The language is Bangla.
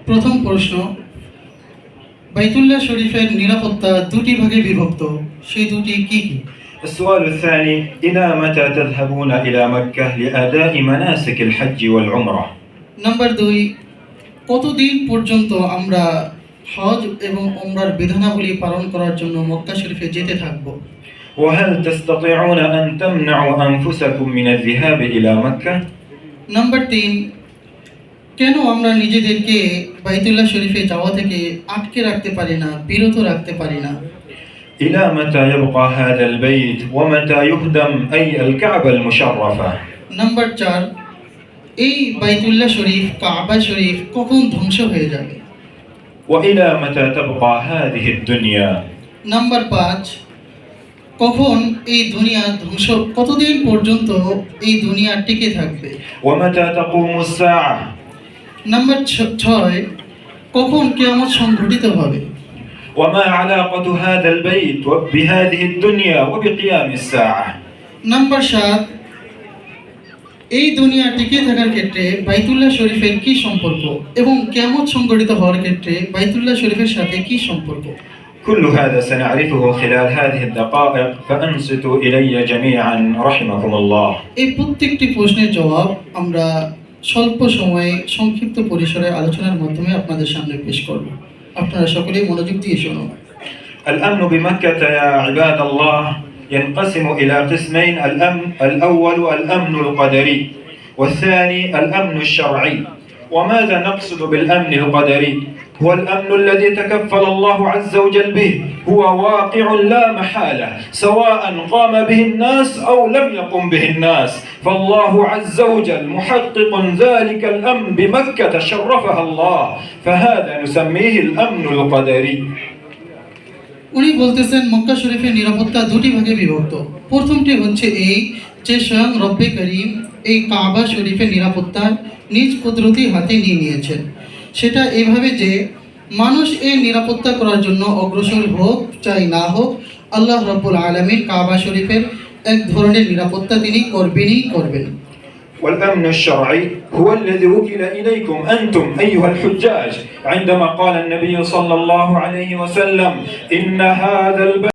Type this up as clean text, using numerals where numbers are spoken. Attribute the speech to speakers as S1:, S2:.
S1: প্রথম প্রশ্ন, বাইতুল্লাহ শরীফের নিরাপত্তা দুটি ভাগে বিভক্ত, সেই দুটি কি কি?
S2: السؤال الثاني: إلى متى تذهبون إلى مكة لأداء مناسك الحج والعمرة؟
S1: নাম্বার দুই, কতদিন পর্যন্ত আমরা হজ এবং ওমরার বিধানাবলী পালন করার জন্য মক্কা শরীফে যেতে থাকব?
S2: وهل تستطيعون أن تمنعوا أنفسكم من الذهاب إلى مكة؟
S1: নাম্বার তিন, কেন আমরা নিজেদেরকে বাইতুল্লাহ শরীফে যাওয়া থেকে আটকে রাখতে পারি না, বিরত রাখতে পারি না?
S2: إلى متى يبقى هذا البيت ومتى يهدم أي الكعبة المشرفة؟
S1: নাম্বার চার, এই বাইতুল্লাহ শরীফ, কাবা শরীফ কখন ধ্বংস হয়ে যাবে?
S2: وإلى متى تبقى هذه الدنيا؟
S1: নাম্বার পাঁচ, কখন এই দুনিয়া ধ্বংস, কতদিন পর্যন্ত এই দুনিয়া টিকে থাকবে?
S2: ومتى تقوم الساعة؟
S1: নাম্বার ছয়, কখন কিয়ামত সংঘটিত হবে?
S2: وما علاقة هذا البيت بهذه الدنيا وبقيام الساعة؟
S1: নাম্বার সাত, এই দুনিয়া টিকে থাকার ক্ষেত্রে বাইতুল্লাহ শরীফের কি সম্পর্ক এবং কিয়ামত সংঘটিত হওয়ার ক্ষেত্রে বাইতুল্লাহ শরীফের সাথে কি সম্পর্ক?
S2: كل هذا سنعرفه خلال هذه الدقائق فأنصتوا إلي جميعا رحمكم الله.
S1: এই প্রত্যেকটি প্রশ্নের জবাব আমরা স্বল্প সময়ে সংক্ষিপ্ত পরিসরে আলোচনার মাধ্যমে আপনাদের সামনে পেশ করব। আপনারা সকলেই মনোযোগ দিয়ে শুনুন।
S2: الأمن بمكة يا عباد الله ينقسم إلى قسمين: الأمن الأول الأمن القدري، والثاني الأمن الشرعي. وماذا نقصد بالأمن القدري؟ هو الأمن الذي تكفل الله عز وجل به، هو واقع لا محالة سواء قام به الناس أو لم يقم به الناس، فالله عز وجل محقق ذلك الأمن بمكة شرفها الله، فهذا نسميه الأمن القدري.
S1: উনি বলতেছেন মক্কা শরীফের নিরাপত্তা দুটি ভাগে বিভক্ত। প্রথমটি হচ্ছে এই যে স্বয়ং রব্বে করিম এই কাবা শরীফের নিরাপত্তা নিজ কুদরতি হাতে নিয়ে নিয়েছেন। সেটা এইভাবে যে মানুষ এই নিরাপত্তা করার জন্য অগ্রসর হোক চাই না হোক, আল্লাহ রাব্বুল আলামিন কাবা শরীফের এক ধরনের নিরাপত্তা তিনি করবেনই করবেন।
S2: والأمن الشرعي هو الذي وكل إليكم أنتم أيها الحجاج، عندما قال النبي صلى الله عليه وسلم: إن هذا